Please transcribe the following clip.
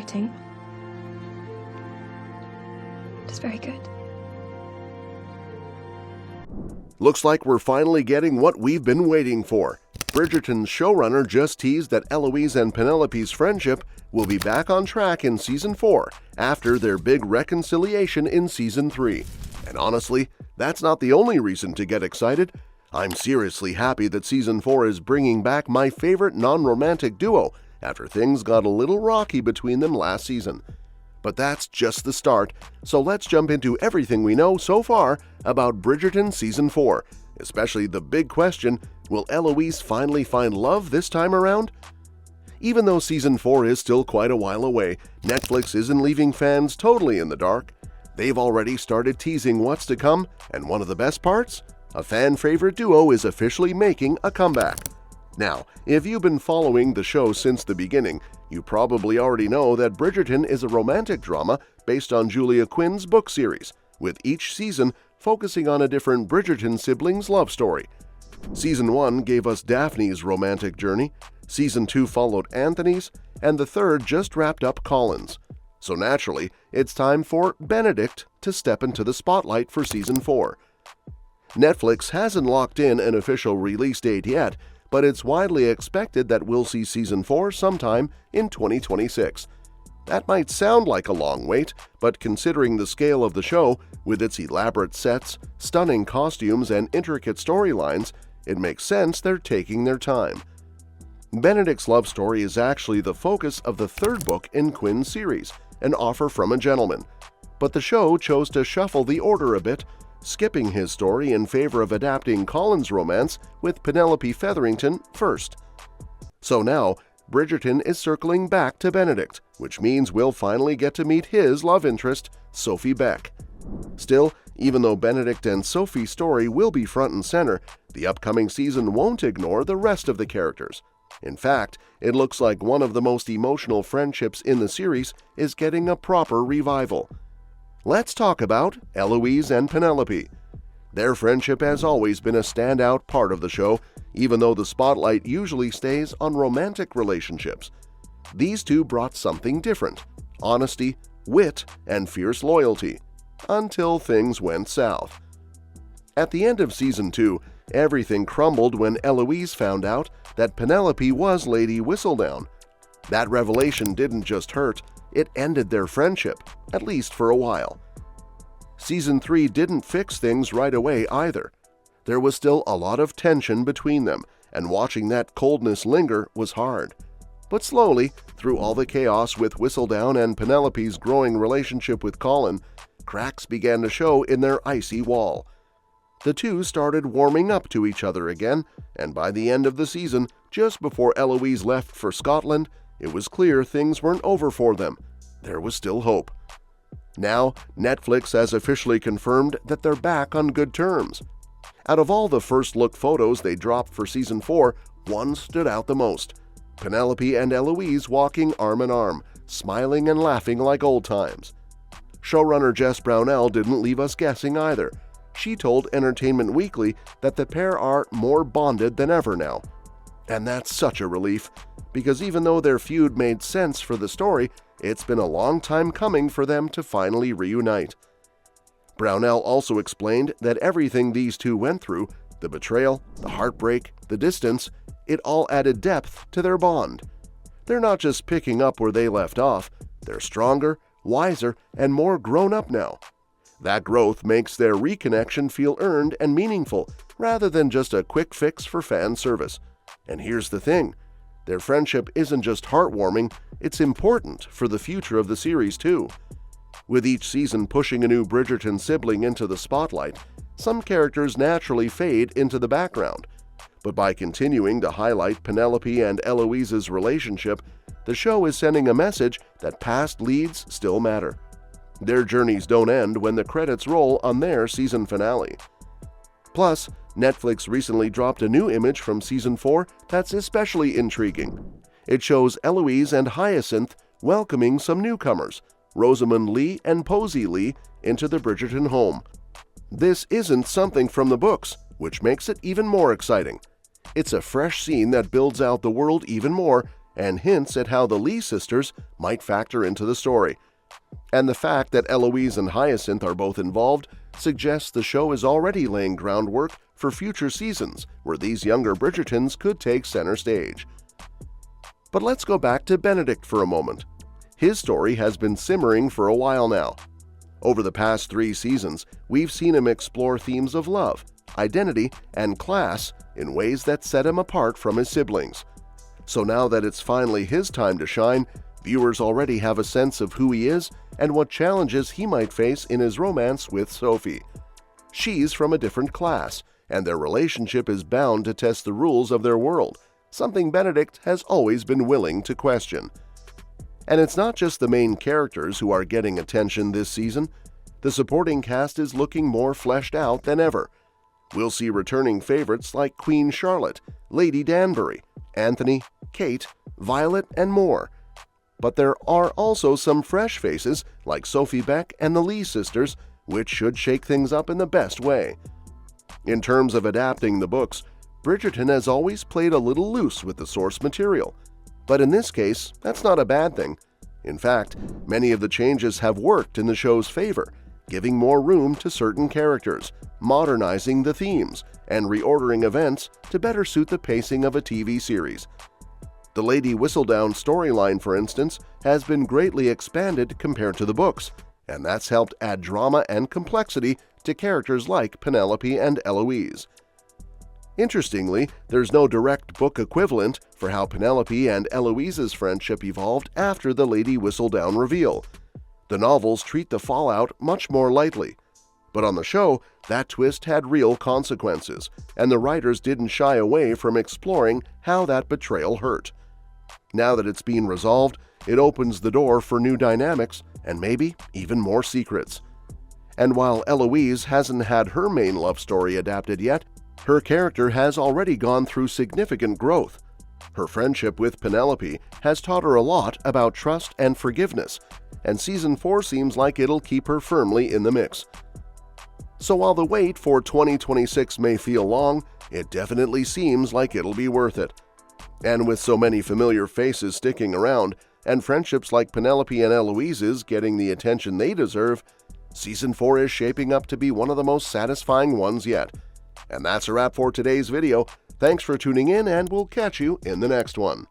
writing. It is very good. Looks like we're finally getting what we've been waiting for. Bridgerton's showrunner just teased that Eloise and Penelope's friendship will be back on track in Season 4 after their big reconciliation in Season 3. And honestly, that's not the only reason to get excited. I'm seriously happy that Season 4 is bringing back my favorite non-romantic duo after things got a little rocky between them last season. But that's just the start, so let's jump into everything we know so far about Bridgerton Season 4, especially the big question, will Eloise finally find love this time around? Even though Season 4 is still quite a while away, Netflix isn't leaving fans totally in the dark. They've already started teasing what's to come, and one of the best parts? A fan-favorite duo is officially making a comeback. Now, if you've been following the show since the beginning, you probably already know that Bridgerton is a romantic drama based on Julia Quinn's book series, with each season focusing on a different Bridgerton sibling's love story. Season 1 gave us Daphne's romantic journey, Season 2 followed Anthony's, and the third just wrapped up Colin's. So naturally, it's time for Benedict to step into the spotlight for Season 4. Netflix hasn't locked in an official release date yet, but it's widely expected that we'll see Season 4 sometime in 2026. That might sound like a long wait, but considering the scale of the show, with its elaborate sets, stunning costumes, and intricate storylines, it makes sense they're taking their time. Benedict's love story is actually the focus of the third book in Quinn's series, An Offer from a Gentleman. But the show chose to shuffle the order a bit, skipping his story in favor of adapting Colin's romance with Penelope Featherington first. So now, Bridgerton is circling back to Benedict, which means we'll finally get to meet his love interest, Sophie Beck. Still, even though Benedict and Sophie's story will be front and center, the upcoming season won't ignore the rest of the characters. In fact, it looks like one of the most emotional friendships in the series is getting a proper revival. Let's talk about Eloise and Penelope. Their friendship has always been a standout part of the show, even though the spotlight usually stays on romantic relationships. These two brought something different: honesty, wit, and fierce loyalty, until things went south. At the end of Season 2, everything crumbled when Eloise found out that Penelope was Lady Whistledown. That revelation didn't just hurt, it ended their friendship, at least for a while. Season 3 didn't fix things right away either. There was still a lot of tension between them, and watching that coldness linger was hard. But slowly, through all the chaos with Whistledown and Penelope's growing relationship with Colin, cracks began to show in their icy wall. The two started warming up to each other again, and by the end of the season, just before Eloise left for Scotland, it was clear things weren't over for them. There was still hope. Now, Netflix has officially confirmed that they're back on good terms. Out of all the first-look photos they dropped for Season 4, one stood out the most: Penelope and Eloise walking arm in arm, smiling and laughing like old times. Showrunner Jess Brownell didn't leave us guessing either. She told Entertainment Weekly that the pair are more bonded than ever now. And that's such a relief, because even though their feud made sense for the story, it's been a long time coming for them to finally reunite. Brownell also explained that everything these two went through, the betrayal, the heartbreak, the distance, it all added depth to their bond. They're not just picking up where they left off, they're stronger, wiser, and more grown up now. That growth makes their reconnection feel earned and meaningful, rather than just a quick fix for fan service. And here's the thing: their friendship isn't just heartwarming, it's important for the future of the series too. With each season pushing a new Bridgerton sibling into the spotlight, some characters naturally fade into the background. But by continuing to highlight Penelope and Eloise's relationship, the show is sending a message that past leads still matter. Their journeys don't end when the credits roll on their season finale. Plus, Netflix recently dropped a new image from Season 4 that's especially intriguing. It shows Eloise and Hyacinth welcoming some newcomers, Rosamund Lee and Posey Lee, into the Bridgerton home. This isn't something from the books, which makes it even more exciting. It's a fresh scene that builds out the world even more, and hints at how the Lee sisters might factor into the story. And the fact that Eloise and Hyacinth are both involved suggests the show is already laying groundwork for future seasons where these younger Bridgertons could take center stage. But let's go back to Benedict for a moment. His story has been simmering for a while now. Over the past 3 seasons, we've seen him explore themes of love, identity, and class in ways that set him apart from his siblings. So now that it's finally his time to shine, viewers already have a sense of who he is and what challenges he might face in his romance with Sophie. She's from a different class, and their relationship is bound to test the rules of their world, something Benedict has always been willing to question. And it's not just the main characters who are getting attention this season. The supporting cast is looking more fleshed out than ever. We'll see returning favorites like Queen Charlotte, Lady Danbury, Anthony, Kate, Violet, and more. But there are also some fresh faces like Sophie Beck and the Lee sisters, which should shake things up in the best way. In terms of adapting the books, Bridgerton has always played a little loose with the source material. But in this case, that's not a bad thing. In fact, many of the changes have worked in the show's favor, giving more room to certain characters, modernizing the themes, and reordering events to better suit the pacing of a TV series. The Lady Whistledown storyline, for instance, has been greatly expanded compared to the books, and that's helped add drama and complexity to characters like Penelope and Eloise. Interestingly, there's no direct book equivalent for how Penelope and Eloise's friendship evolved after the Lady Whistledown reveal. The novels treat the fallout much more lightly. But on the show, that twist had real consequences, and the writers didn't shy away from exploring how that betrayal hurt. Now that it's been resolved, it opens the door for new dynamics and maybe even more secrets. And while Eloise hasn't had her main love story adapted yet, her character has already gone through significant growth. Her friendship with Penelope has taught her a lot about trust and forgiveness, and Season 4 seems like it'll keep her firmly in the mix. So while the wait for 2026 may feel long, it definitely seems like it'll be worth it. And with so many familiar faces sticking around, and friendships like Penelope and Eloise's getting the attention they deserve, Season 4 is shaping up to be one of the most satisfying ones yet. And that's a wrap for today's video. Thanks for tuning in, and we'll catch you in the next one.